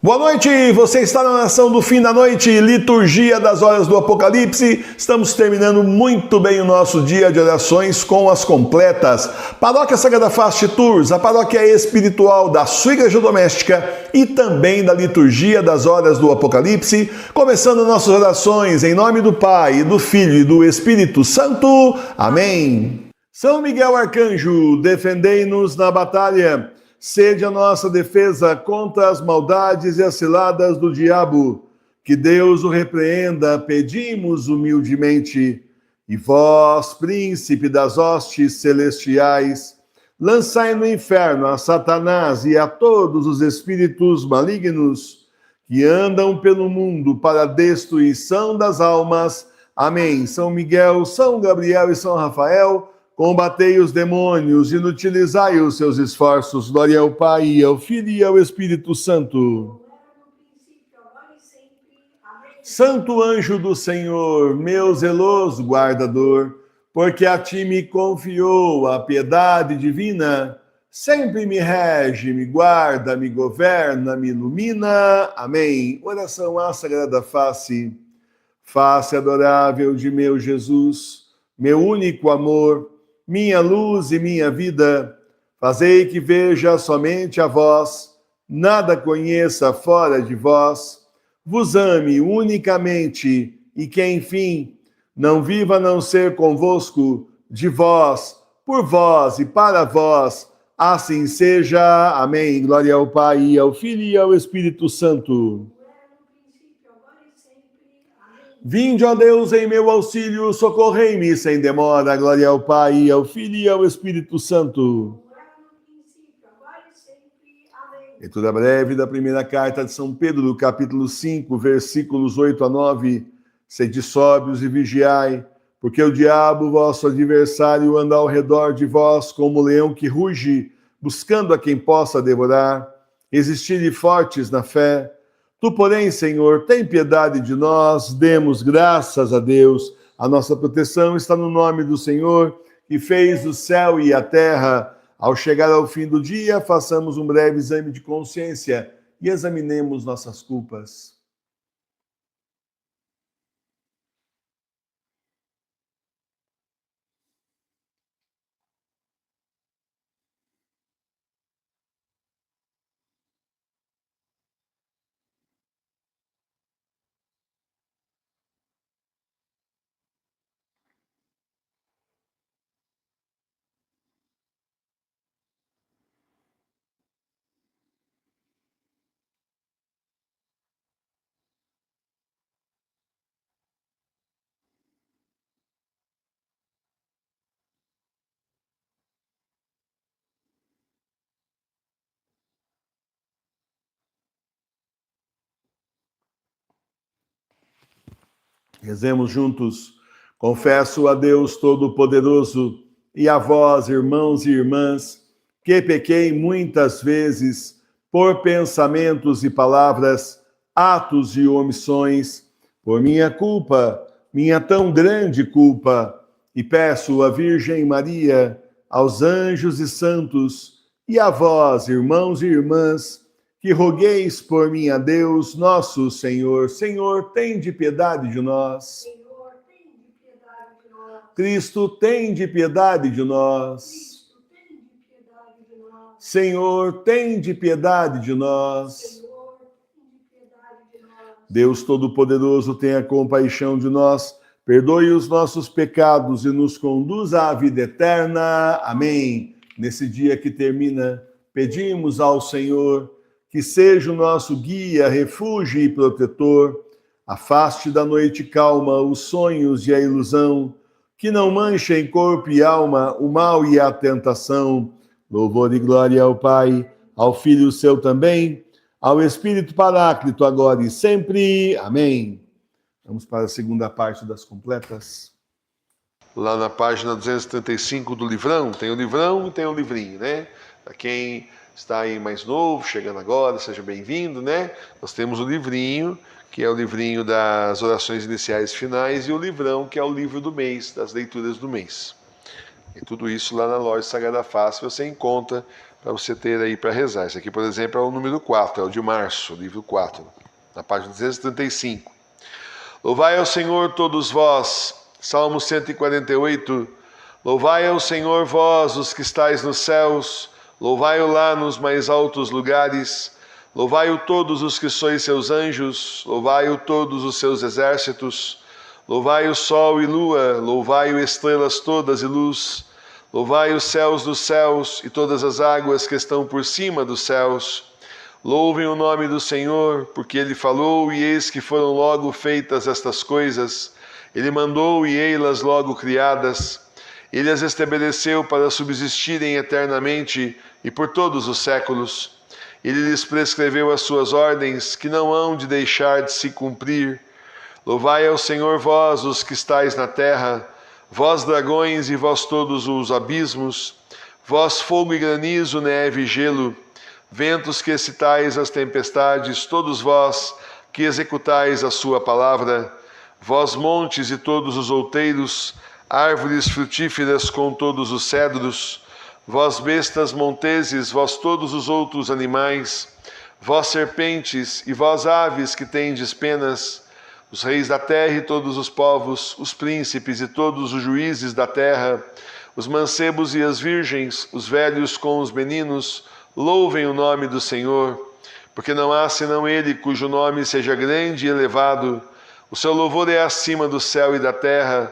Boa noite, você está na Nação do Fim da Noite, Liturgia das Horas do Apocalipse. Estamos terminando muito bem o nosso dia de orações com as completas. Paróquia Sagrada Face Tours, a paróquia espiritual da sua igreja doméstica e também da Liturgia das Horas do Apocalipse. Começando nossas orações em nome do Pai, do Filho e do Espírito Santo. Amém. São Miguel Arcanjo, defendei-nos na batalha. Sede a nossa defesa contra as maldades e as ciladas do diabo. Que Deus o repreenda, pedimos humildemente. E vós, príncipe das hostes celestiais, lançai no inferno a Satanás e a todos os espíritos malignos que andam pelo mundo para a destruição das almas. Amém. São Miguel, São Gabriel e São Rafael, combatei os demônios, inutilizai os seus esforços. Glória ao Pai, ao Filho e ao Espírito Santo. Santo anjo do Senhor, meu zeloso guardador, porque a ti me confiou a piedade divina, sempre me rege, me guarda, me governa, me ilumina. Amém. Oração à Sagrada Face. Face adorável de meu Jesus, meu único amor, minha luz e minha vida, fazei que veja somente a vós, nada conheça fora de vós, vos ame unicamente e que, enfim, não viva a não ser convosco, de vós, por vós e para vós, assim seja. Amém. Glória ao Pai, ao Filho e ao Espírito Santo. Vinde, ó Deus, em meu auxílio, socorrei-me sem demora. Glória ao Pai, ao Filho e ao Espírito Santo. Leitura breve da primeira carta de São Pedro, do capítulo 5, versículos 8 a 9. Sede sóbrios e vigiai, porque o diabo, vosso adversário, anda ao redor de vós como leão que ruge, buscando a quem possa devorar. Resistirem fortes na fé. Tu, porém, Senhor, tem piedade de nós, demos graças a Deus. A nossa proteção está no nome do Senhor, que fez o céu e a terra. Ao chegar ao fim do dia, façamos um breve exame de consciência e examinemos nossas culpas. Rezemos juntos. Confesso a Deus Todo-Poderoso e a vós, irmãos e irmãs, que pequei muitas vezes por pensamentos e palavras, atos e omissões, por minha culpa, minha tão grande culpa, e peço à Virgem Maria, aos anjos e santos, e a vós, irmãos e irmãs, que rogueis por mim a Deus, nosso Senhor. Senhor, tende piedade de nós. Senhor, tende piedade de nós. Cristo, tende piedade de nós. Cristo, tende piedade de nós. Senhor, tende piedade de nós. Senhor, tende piedade de nós. Deus Todo-Poderoso, tenha compaixão de nós, perdoe os nossos pecados e nos conduza à vida eterna. Amém. Nesse dia que termina, pedimos ao Senhor que seja o nosso guia, refúgio e protetor, afaste da noite calma os sonhos e a ilusão, que não manchem corpo e alma o mal e a tentação. Louvor e glória ao Pai, ao Filho seu também, ao Espírito Paráclito, agora e sempre. Amém. Vamos para a segunda parte das completas. Lá na página 235 do livrão, tem o livrão e tem o livrinho, né? Para quem está aí mais novo, chegando agora, seja bem-vindo, né? Nós temos o livrinho, que é o livrinho das orações iniciais e finais, e o livrão, que é o livro do mês, das leituras do mês. E tudo isso lá na loja Sagrada Face você encontra para você ter aí para rezar. Esse aqui, por exemplo, é o número 4, é o de março, livro 4, na página 235. Louvai ao Senhor todos vós, Salmo 148, louvai ao Senhor vós, os que estáis nos céus, louvai-o lá nos mais altos lugares, louvai-o todos os que sois seus anjos, louvai-o todos os seus exércitos, louvai o sol e lua, louvai-o estrelas todas e luz, louvai os céus dos céus e todas as águas que estão por cima dos céus. Louvem o nome do Senhor, porque Ele falou e eis que foram logo feitas estas coisas. Ele mandou e ei-las logo criadas. Ele as estabeleceu para subsistirem eternamente e por todos os séculos. Ele lhes prescreveu as suas ordens, que não hão de deixar de se cumprir. Louvai ao Senhor vós, os que estáis na terra, vós dragões e vós todos os abismos, vós fogo e granizo, neve e gelo, ventos que excitais as tempestades, todos vós que executais a sua palavra, vós montes e todos os outeiros, árvores frutíferas com todos os cedros, vós bestas monteses, vós todos os outros animais, vós serpentes e vós aves que tendes penas, os reis da terra e todos os povos, os príncipes e todos os juízes da terra, os mancebos e as virgens, os velhos com os meninos, louvem o nome do Senhor, porque não há senão Ele cujo nome seja grande e elevado. O seu louvor é acima do céu e da terra.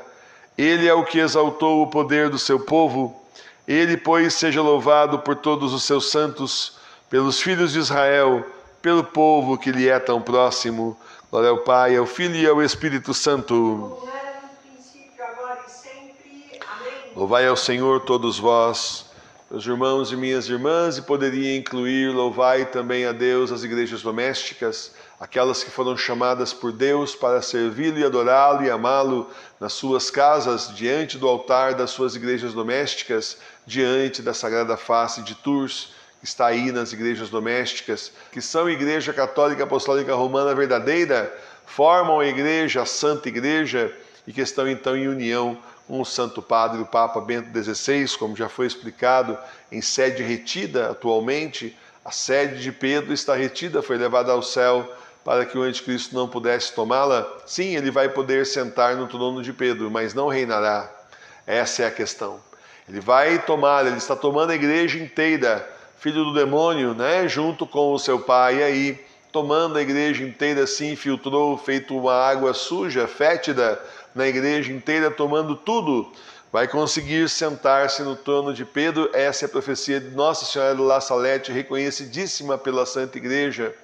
Ele é o que exaltou o poder do seu povo. Ele, pois, seja louvado por todos os seus santos, pelos filhos de Israel, pelo povo que lhe é tão próximo. Glória ao Pai, ao Filho e ao Espírito Santo. Como era no princípio, agora e sempre. Amém. Louvai ao Senhor todos vós, meus irmãos e minhas irmãs, e poderia incluir, louvai também a Deus as igrejas domésticas, aquelas que foram chamadas por Deus para servi-lo e adorá-lo e amá-lo nas suas casas, diante do altar das suas igrejas domésticas, diante da Sagrada Face de Tours, que está aí nas igrejas domésticas, que são Igreja Católica Apostólica Romana verdadeira, formam a Igreja, a Santa Igreja, e que estão então em união com o Santo Padre, o Papa Bento XVI, como já foi explicado, em sede retida atualmente. A sede de Pedro está retida, foi levada ao céu para que o anticristo não pudesse tomá-la. Sim, ele vai poder sentar no trono de Pedro, mas não reinará. Essa é a questão. Ele vai tomar, ele está tomando a igreja inteira, filho do demônio, né, junto com o seu pai, e aí, tomando a igreja inteira, se infiltrou, feito uma água suja, fétida, na igreja inteira, tomando tudo, vai conseguir sentar-se no trono de Pedro. Essa é a profecia de Nossa Senhora de La Salete, reconhecidíssima pela Santa Igreja.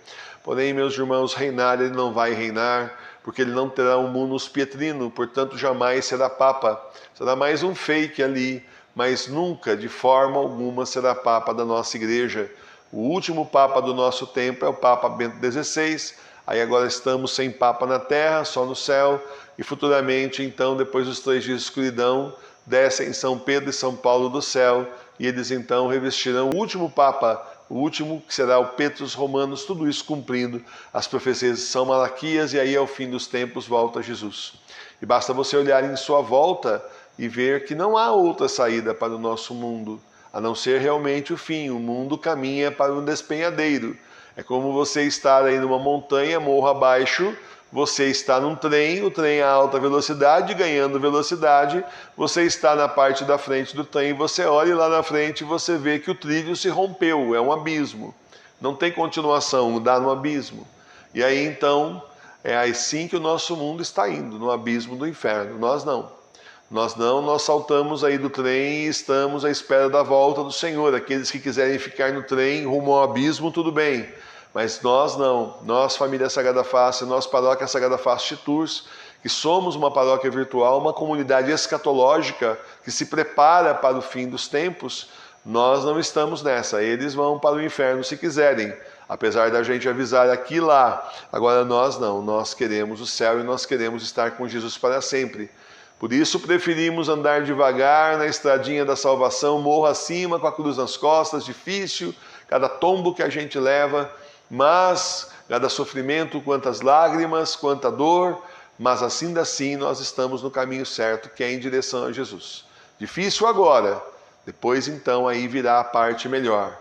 Porém, meus irmãos, reinar ele não vai reinar, porque ele não terá um munus pietrino, portanto jamais será papa. Será mais um fake ali, mas nunca, de forma alguma, será papa da nossa igreja. O último papa do nosso tempo é o Papa Bento XVI. Aí agora estamos sem papa na terra, só no céu, e futuramente, então, depois dos 3 dias de escuridão, descem São Pedro e São Paulo do céu, e eles então revestirão o último papa, o último que será o Petrus Romanus, tudo isso cumprindo as profecias de São Malaquias, e aí ao fim dos tempos volta Jesus. E basta você olhar em sua volta e ver que não há outra saída para o nosso mundo, a não ser realmente o fim. O mundo caminha para um despenhadeiro. É como você estar aí numa montanha, morro abaixo, você está num trem, o trem a alta velocidade, ganhando velocidade, você está na parte da frente do trem, você olha e lá na frente você vê que o trilho se rompeu, é um abismo. Não tem continuação, dá no abismo. E aí então, é assim que o nosso mundo está indo, no abismo do inferno. Nós não. Nós saltamos aí do trem e estamos à espera da volta do Senhor. Aqueles que quiserem ficar no trem rumo ao abismo, tudo bem. Mas nós não. Nós, Família Sagrada Face, nós, Paróquia Sagrada Face de Tours, que somos uma paróquia virtual, uma comunidade escatológica que se prepara para o fim dos tempos, nós não estamos nessa. Eles vão para o inferno se quiserem, apesar da gente avisar aqui e lá. Agora nós não. Nós queremos o céu e nós queremos estar com Jesus para sempre. Por isso preferimos andar devagar na estradinha da salvação, morro acima, com a cruz nas costas, difícil, cada tombo que a gente leva, mas cada sofrimento, quantas lágrimas, quanta dor, mas assim nós estamos no caminho certo, que é em direção a Jesus. Difícil agora, depois então aí virá a parte melhor.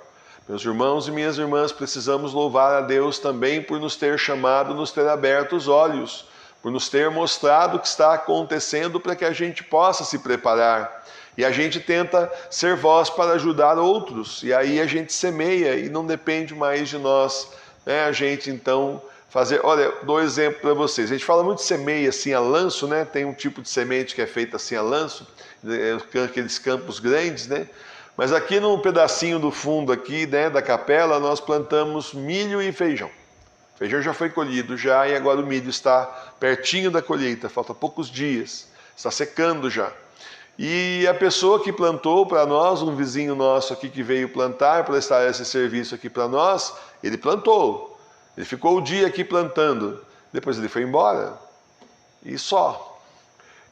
Meus irmãos e minhas irmãs, precisamos louvar a Deus também por nos ter chamado, nos ter aberto os olhos, por nos ter mostrado o que está acontecendo para que a gente possa se preparar. E a gente tenta ser voz para ajudar outros, e aí a gente semeia e não depende mais de nós, né? A gente então fazer, olha, dou um exemplo para vocês. A gente fala muito de semeia assim a lanço, né? Tem um tipo de semente que é feita assim a lanço, aqueles campos grandes, né? Mas aqui num pedacinho do fundo aqui, né, da capela, nós plantamos milho e feijão. O feijão já foi colhido já e agora o milho está pertinho da colheita, falta poucos dias, está secando já. E a pessoa que plantou para nós, um vizinho nosso aqui que veio plantar, prestar esse serviço aqui para nós, ele plantou. Ele ficou o dia aqui plantando, depois ele foi embora e só.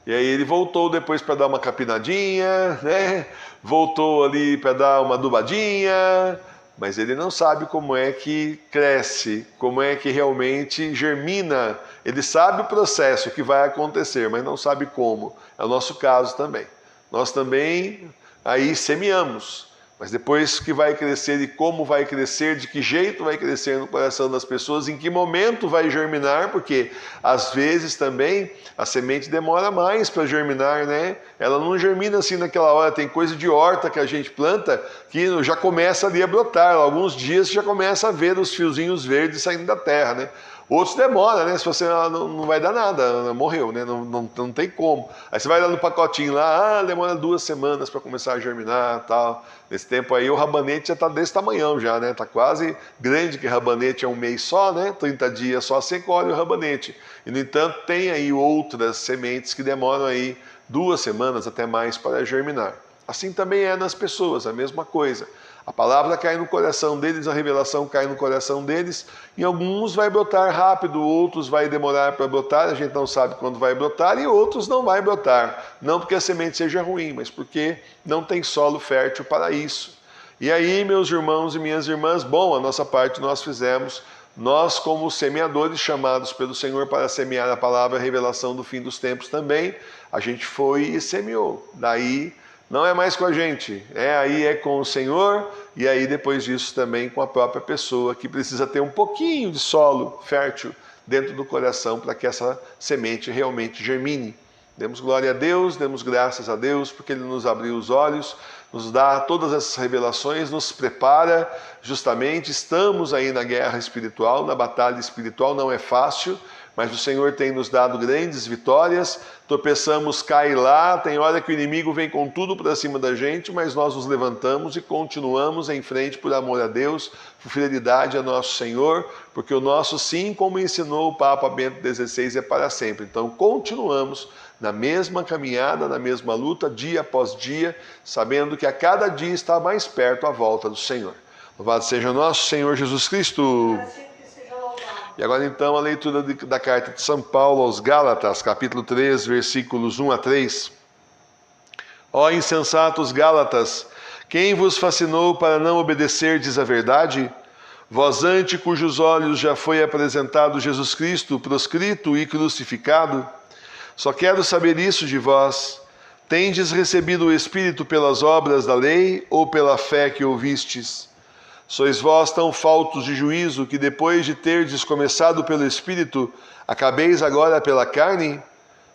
E aí ele voltou depois para dar uma capinadinha, né? Voltou ali para dar uma adubadinha, mas ele não sabe como é que cresce, como é que realmente germina. Ele sabe o processo que vai acontecer, mas não sabe como. É o nosso caso também. Nós também aí semeamos, mas depois que vai crescer e como vai crescer, de que jeito vai crescer no coração das pessoas, em que momento vai germinar, porque às vezes também a semente demora mais para germinar, né? Ela não germina assim naquela hora. Tem coisa de horta que a gente planta que já começa ali a brotar. Alguns dias já começa a ver os fiozinhos verdes saindo da terra, né? Outros demora, né? Se você não vai dar nada, morreu, né? Não tem como. Aí você vai lá no pacotinho lá, demora 2 semanas para começar a germinar, tal. Nesse tempo aí o rabanete já está desse tamanhão já, né? Está quase grande, que rabanete é um mês só, né? 30 dias só você colhe o rabanete. E no entanto tem aí outras sementes que demoram aí 2 semanas até mais para germinar. Assim também é nas pessoas, a mesma coisa. A palavra cai no coração deles, a revelação cai no coração deles. Em alguns vai brotar rápido, outros vai demorar para brotar, a gente não sabe quando vai brotar, e outros não vai brotar. Não porque a semente seja ruim, mas porque não tem solo fértil para isso. E aí, meus irmãos e minhas irmãs, bom, a nossa parte nós fizemos. Nós, como semeadores chamados pelo Senhor para semear a palavra, a revelação do fim dos tempos também, a gente foi e semeou. Daí não é mais com a gente, aí é com o Senhor, e aí depois disso também com a própria pessoa, que precisa ter um pouquinho de solo fértil dentro do coração para que essa semente realmente germine. Demos glória a Deus, demos graças a Deus, porque Ele nos abriu os olhos, nos dá todas essas revelações, nos prepara justamente. Estamos aí na guerra espiritual, na batalha espiritual, não é fácil, mas o Senhor tem nos dado grandes vitórias. Tropeçamos, cai lá, tem hora que o inimigo vem com tudo para cima da gente, mas nós nos levantamos e continuamos em frente por amor a Deus, por fidelidade a nosso Senhor, porque o nosso sim, como ensinou o Papa Bento XVI, é para sempre. Então continuamos na mesma caminhada, na mesma luta, dia após dia, sabendo que a cada dia está mais perto a volta do Senhor. Louvado seja nosso Senhor Jesus Cristo. E agora então a leitura da carta de São Paulo aos Gálatas, capítulo 3, versículos 1 a 3. Ó insensatos Gálatas, quem vos fascinou para não obedecerdes à verdade? Vós ante cujos olhos já foi apresentado Jesus Cristo, proscrito e crucificado? Só quero saber isso de vós. Tendes recebido o Espírito pelas obras da lei ou pela fé que ouvistes? Sois vós tão faltos de juízo que depois de terdes começado pelo Espírito, acabeis agora pela carne?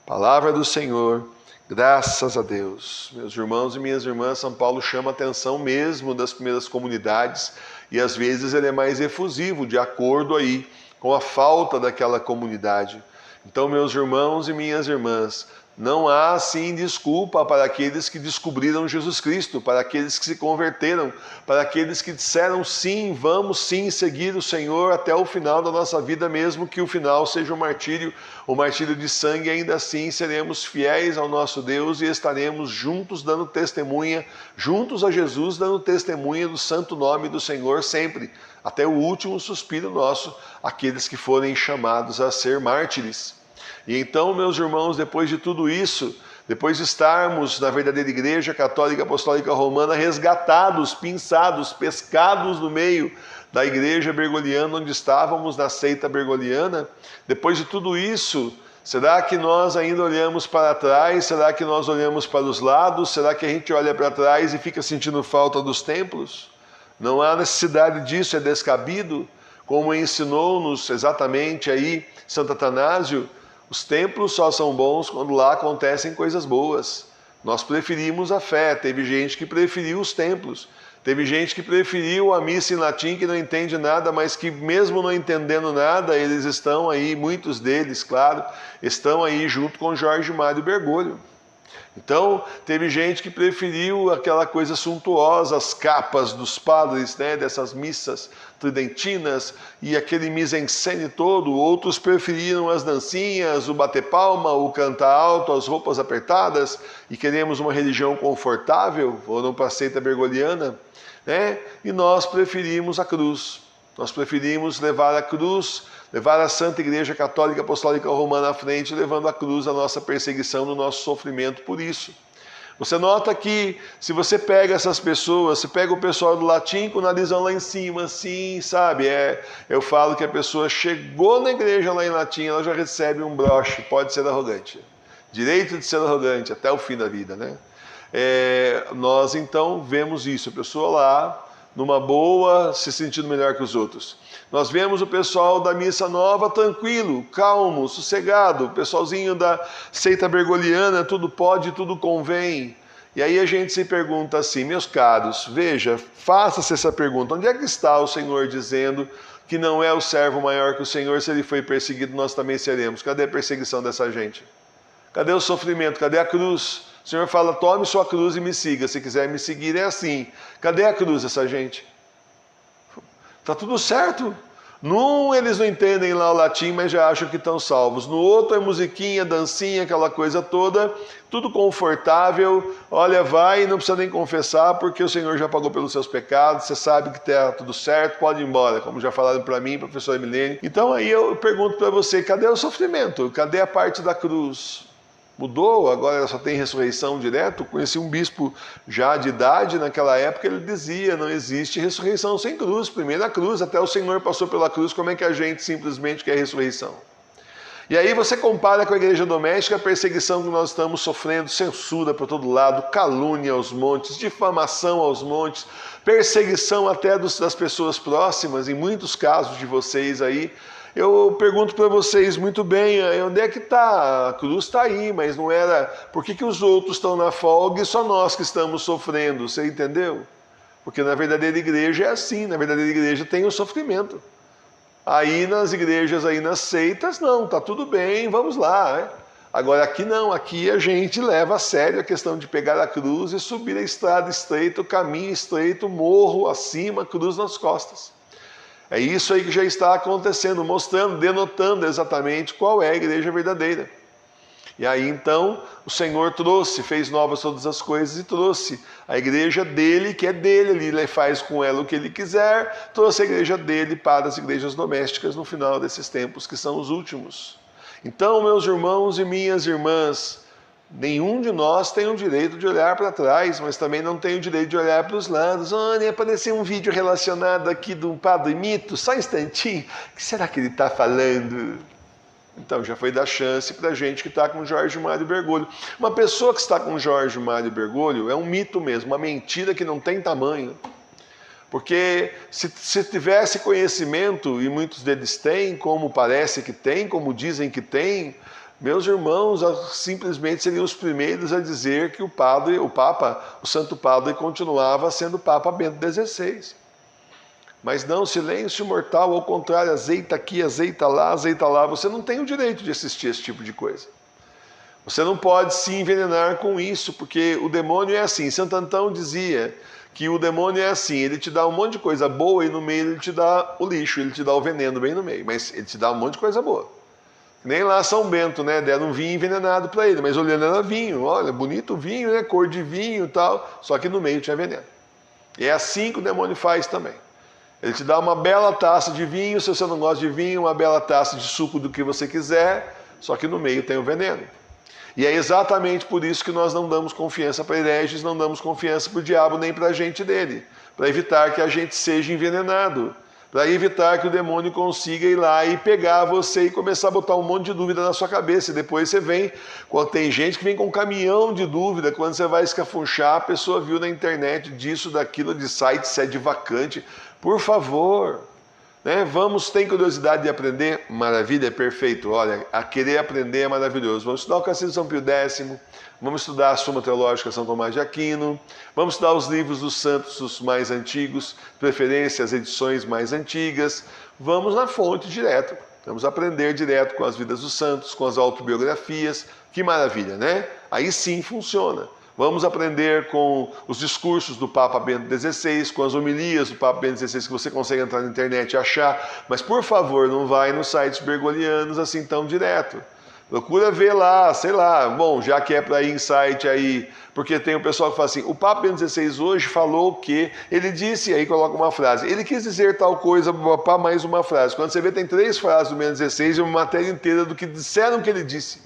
Palavra do Senhor, graças a Deus. Meus irmãos e minhas irmãs, São Paulo chama a atenção mesmo das primeiras comunidades e às vezes ele é mais efusivo, de acordo aí com a falta daquela comunidade. Então, meus irmãos e minhas irmãs, não há, sim, desculpa para aqueles que descobriram Jesus Cristo, para aqueles que se converteram, para aqueles que disseram sim, vamos sim seguir o Senhor até o final da nossa vida, mesmo que o final seja o martírio de sangue, ainda assim seremos fiéis ao nosso Deus e estaremos juntos dando testemunha, juntos a Jesus dando testemunha do santo nome do Senhor sempre, até o último suspiro nosso, aqueles que forem chamados a ser mártires. E então, meus irmãos, depois de tudo isso, depois de estarmos na verdadeira Igreja Católica Apostólica Romana, resgatados, pinçados, pescados no meio da Igreja Bergoliana, onde estávamos na seita bergoliana, depois de tudo isso, será que nós ainda olhamos para trás? Será que nós olhamos para os lados? Será que a gente olha para trás e fica sentindo falta dos templos? Não há necessidade disso, é descabido, como ensinou-nos exatamente aí Santo Atanásio, os templos só são bons quando lá acontecem coisas boas. Nós preferimos a fé, teve gente que preferiu os templos, teve gente que preferiu a missa em latim, que não entende nada, mas que mesmo não entendendo nada, eles estão aí, muitos deles, claro, estão aí junto com Jorge Mário Bergoglio. Então, teve gente que preferiu aquela coisa suntuosa, as capas dos padres, né, dessas missas tridentinas e aquele mise-en-scène todo. Outros preferiram as dancinhas, o bater palma, o cantar alto, as roupas apertadas, e queremos uma religião confortável, foram para a seita bergoliana, né? E nós preferimos a cruz. Nós preferimos levar a cruz, levar a Santa Igreja Católica Apostólica Romana à frente, levando a cruz a nossa perseguição, no nosso sofrimento por isso. Você nota que, se você pega essas pessoas, se pega o pessoal do latim com o narizão lá em cima, assim, sabe? Eu falo que a pessoa chegou na igreja lá em latim, ela já recebe um broche, pode ser arrogante. Direito de ser arrogante até o fim da vida, né? Nós então vemos isso, a pessoa lá, numa boa, se sentindo melhor que os outros. Nós vemos o pessoal da missa nova tranquilo, calmo, sossegado, o pessoalzinho da seita bergoliana, tudo pode, tudo convém. E aí a gente se pergunta assim, meus caros, veja, faça-se essa pergunta, onde é que está o Senhor dizendo que não é o servo maior que o Senhor, se ele foi perseguido, nós também seremos? Cadê a perseguição dessa gente? Cadê o sofrimento? Cadê a cruz? O Senhor fala, tome sua cruz e me siga. Se quiser me seguir, é assim. Cadê a cruz dessa gente? Está tudo certo. Num, eles não entendem lá o latim, mas já acham que estão salvos. No outro é musiquinha, dancinha, aquela coisa toda. Tudo confortável. Olha, vai e não precisa nem confessar, porque o Senhor já pagou pelos seus pecados. Você sabe que está tudo certo, pode ir embora. Como já falaram para mim, professor Emilene. Então aí eu pergunto para você, cadê o sofrimento? Cadê a parte da cruz? Mudou, agora só tem ressurreição direto. Conheci um bispo já de idade, naquela época ele dizia, não existe ressurreição sem cruz, primeiro a cruz, até o Senhor passou pela cruz, como é que a gente simplesmente quer ressurreição? E aí você compara com a igreja doméstica, a perseguição que nós estamos sofrendo, censura por todo lado, calúnia aos montes, difamação aos montes, perseguição até das pessoas próximas, em muitos casos de vocês aí. Eu pergunto para vocês muito bem, onde é que está? A cruz está aí, mas não era... Por que os outros estão na folga e só nós que estamos sofrendo? Você entendeu? Porque na verdadeira igreja é assim, na verdadeira igreja tem o sofrimento. Aí nas igrejas, aí nas seitas, não, está tudo bem, vamos lá, né? Agora aqui não, aqui a gente leva a sério a questão de pegar a cruz e subir a estrada estreita, o caminho estreito, morro acima, cruz nas costas. É isso aí que já está acontecendo, mostrando, denotando exatamente qual é a igreja verdadeira. E aí então o Senhor trouxe, fez novas todas as coisas e trouxe a igreja dele, que é dele, ele faz com ela o que ele quiser, trouxe a igreja dele para as igrejas domésticas no final desses tempos, que são os últimos. Então, meus irmãos e minhas irmãs, nenhum de nós tem o direito de olhar para trás, mas também não tem o direito de olhar para os lados. Olha, apareceu um vídeo relacionado aqui de um padre mito, só um instantinho, o que será que ele está falando? Então já foi dar chance para a gente que está com Jorge Mário Bergoglio. Uma pessoa que está com Jorge Mário Bergoglio é um mito mesmo, uma mentira que não tem tamanho. Porque se tivesse conhecimento, e muitos deles têm, como parece que tem, como dizem que tem, meus irmãos simplesmente seriam os primeiros a dizer que o Papa, o Santo Padre, continuava sendo Papa Bento XVI. Mas não, silêncio mortal, ao contrário, azeita aqui, azeita lá, você não tem o direito de assistir esse tipo de coisa. Você não pode se envenenar com isso, porque o demônio é assim. Santo Antão dizia que o demônio é assim, ele te dá um monte de coisa boa e no meio ele te dá o lixo, ele te dá o veneno bem no meio, mas ele te dá um monte de coisa boa. Nem lá São Bento, né, deram um vinho envenenado para ele, mas olhando era vinho, olha, bonito vinho, né, cor de vinho e tal, só que no meio tinha veneno. E é assim que o demônio faz também. Ele te dá uma bela taça de vinho, se você não gosta de vinho, uma bela taça de suco do que você quiser, só que no meio tem o veneno. E é exatamente por isso que nós não damos confiança para hereges, não damos confiança para o diabo nem para a gente dele, para evitar que a gente seja envenenado, para evitar que o demônio consiga ir lá e pegar você e começar a botar um monte de dúvida na sua cabeça. E depois você vem, quando tem gente que vem com um caminhão de dúvida, quando você vai escafunchar, a pessoa viu na internet disso, daquilo, de site, sede vacante. Por favor, né? Vamos, tem curiosidade de aprender? Maravilha, perfeito. Olha, a querer aprender é maravilhoso. Vamos estudar o Catecismo de São Pio X, vamos estudar a Suma Teológica de São Tomás de Aquino, vamos estudar os livros dos santos, os mais antigos, preferência as edições mais antigas. Vamos na fonte direto, vamos aprender direto com as vidas dos santos, com as autobiografias. Que maravilha, né? Aí sim funciona. Vamos aprender com os discursos do Papa Bento XVI, com as homilias do Papa Bento XVI, que você consegue entrar na internet e achar. Mas, por favor, não vai nos sites bergolianos assim tão direto. Procura ver lá, sei lá, bom, já que é para ir em site aí, porque tem o pessoal que fala assim, o Papa Bento XVI hoje falou que, ele disse, aí coloca uma frase, ele quis dizer tal coisa, para mais uma frase. Quando você vê, tem 3 frases do Bento XVI e uma matéria inteira do que disseram que ele disse.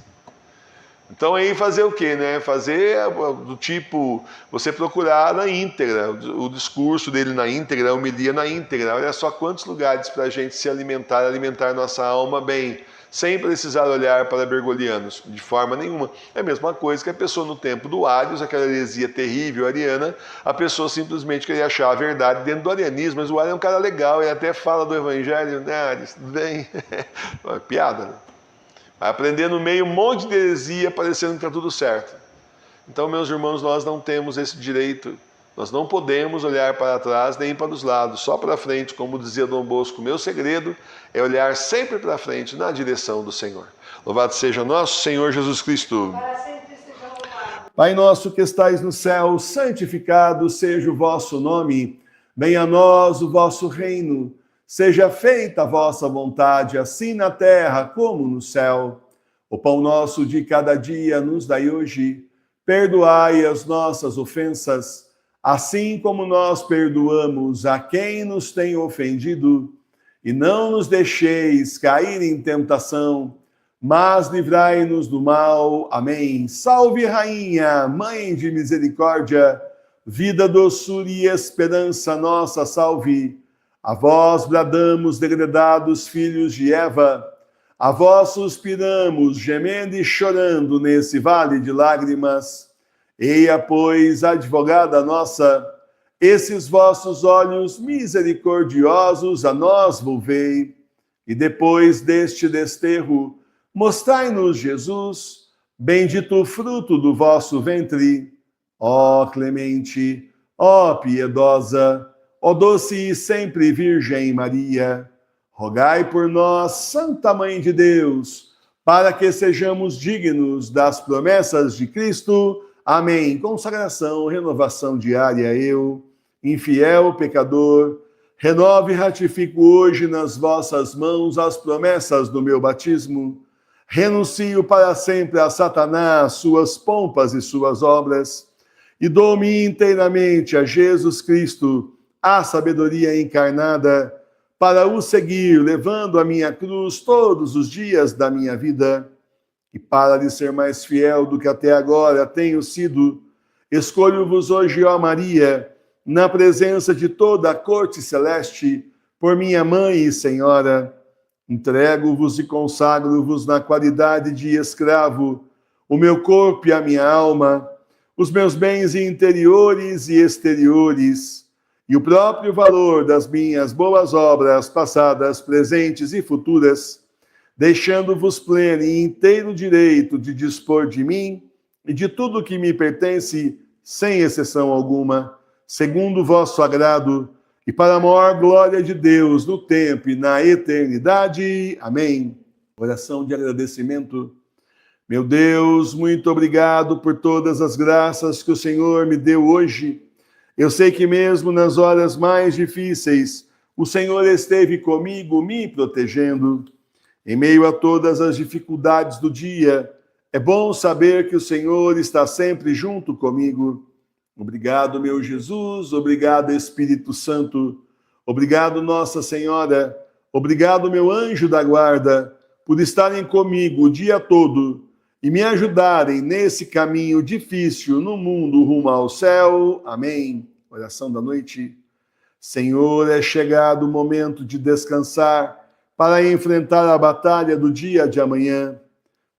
Então aí fazer o quê, né? Fazer do tipo, você procurar na íntegra, o discurso dele na íntegra, a homilia na íntegra. Olha só quantos lugares para a gente se alimentar, alimentar nossa alma bem, sem precisar olhar para bergolianos, de forma nenhuma. É a mesma coisa que a pessoa no tempo do Arius, aquela heresia terrível ariana, a pessoa simplesmente queria achar a verdade dentro do arianismo, mas o Arius é um cara legal, ele até fala do evangelho, né, Arius? Tudo bem? Piada, né? Vai aprender no meio um monte de heresia, parecendo que está tudo certo. Então, meus irmãos, nós não temos esse direito. Nós não podemos olhar para trás nem para os lados, só para frente, como dizia Dom Bosco. Meu segredo é olhar sempre para frente, na direção do Senhor. Louvado seja nosso Senhor Jesus Cristo. Para sempre seja louvado. Pai nosso que estais no céu, santificado seja o vosso nome. Venha a nós o vosso reino. Seja feita a vossa vontade, assim na terra como no céu. O pão nosso de cada dia nos dai hoje. Perdoai as nossas ofensas, assim como nós perdoamos a quem nos tem ofendido. E não nos deixeis cair em tentação, mas livrai-nos do mal. Amém. Salve, Rainha, Mãe de misericórdia, vida, doçura e esperança nossa, salve. A vós bradamos, degredados filhos de Eva, a vós suspiramos, gemendo e chorando nesse vale de lágrimas. Eia, pois, advogada nossa, esses vossos olhos misericordiosos a nós volvei, e depois deste desterro, mostrai-nos Jesus, bendito o fruto do vosso ventre. Ó clemente, ó piedosa, ó doce e sempre Virgem Maria, rogai por nós, Santa Mãe de Deus, para que sejamos dignos das promessas de Cristo. Amém. Consagração, renovação diária, eu, infiel pecador, renovo e ratifico hoje nas vossas mãos as promessas do meu batismo. Renuncio para sempre a Satanás, suas pompas e suas obras, e dou-me inteiramente a Jesus Cristo, a sabedoria encarnada, para o seguir, levando a minha cruz todos os dias da minha vida. E para lhe ser mais fiel do que até agora tenho sido, escolho-vos hoje, ó Maria, na presença de toda a corte celeste, por minha mãe e senhora. Entrego-vos e consagro-vos na qualidade de escravo, o meu corpo e a minha alma, os meus bens interiores e exteriores, e o próprio valor das minhas boas obras, passadas, presentes e futuras, deixando-vos pleno e inteiro direito de dispor de mim e de tudo que me pertence, sem exceção alguma, segundo o vosso agrado, e para a maior glória de Deus no tempo e na eternidade. Amém. Oração de agradecimento. Meu Deus, muito obrigado por todas as graças que o Senhor me deu hoje. Eu sei que mesmo nas horas mais difíceis, o Senhor esteve comigo, me protegendo. Em meio a todas as dificuldades do dia, é bom saber que o Senhor está sempre junto comigo. Obrigado, meu Jesus, obrigado, Espírito Santo, obrigado, Nossa Senhora, obrigado, meu anjo da guarda, por estarem comigo o dia todo e me ajudarem nesse caminho difícil no mundo rumo ao céu. Amém. Oração da noite. Senhor, é chegado o momento de descansar para enfrentar a batalha do dia de amanhã.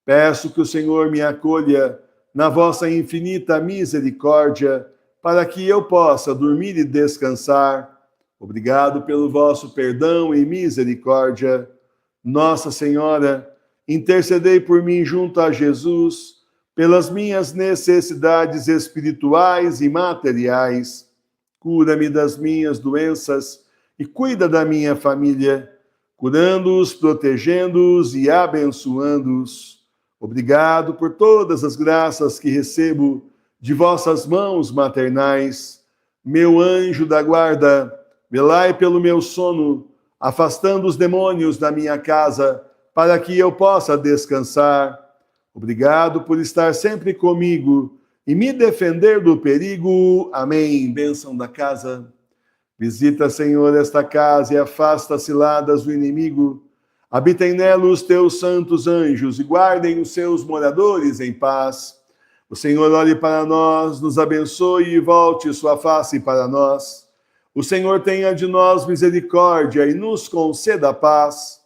Peço que o Senhor me acolha na vossa infinita misericórdia, para que eu possa dormir e descansar. Obrigado pelo vosso perdão e misericórdia. Nossa Senhora, intercedei por mim junto a Jesus, pelas minhas necessidades espirituais e materiais. Cura-me das minhas doenças e cuida da minha família, curando-os, protegendo-os e abençoando-os. Obrigado por todas as graças que recebo de vossas mãos maternais. Meu anjo da guarda, velai pelo meu sono, afastando os demônios da minha casa, para que eu possa descansar. Obrigado por estar sempre comigo e me defender do perigo. Amém. Bênção da casa. Visita, Senhor, esta casa e afasta as ciladas do inimigo. Habitem nela os teus santos anjos e guardem os seus moradores em paz. O Senhor olhe para nós, nos abençoe e volte sua face para nós. O Senhor tenha de nós misericórdia e nos conceda paz.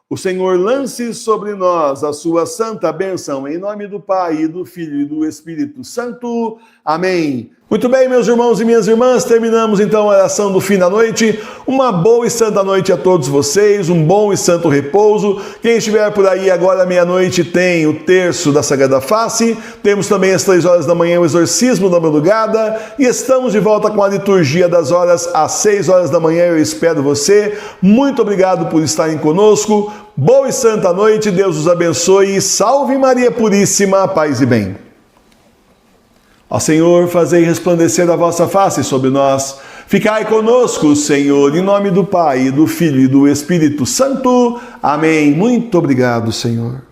O Senhor lance sobre nós a sua santa bênção, em nome do Pai, e do Filho e do Espírito Santo. Amém. Muito bem, meus irmãos e minhas irmãs, terminamos então a oração do fim da noite. Uma boa e santa noite a todos vocês, um bom e santo repouso. Quem estiver por aí agora, meia-noite, tem o terço da Sagrada Face. Temos também às 3 horas da manhã o exorcismo da madrugada. E estamos de volta com a liturgia das horas às 6 horas da manhã. Eu espero você. Muito obrigado por estarem conosco. Boa e santa noite, Deus os abençoe. Salve Maria Puríssima, paz e bem. Ó Senhor, fazei resplandecer a vossa face sobre nós. Ficai conosco, Senhor, em nome do Pai, do Filho e do Espírito Santo. Amém. Muito obrigado, Senhor.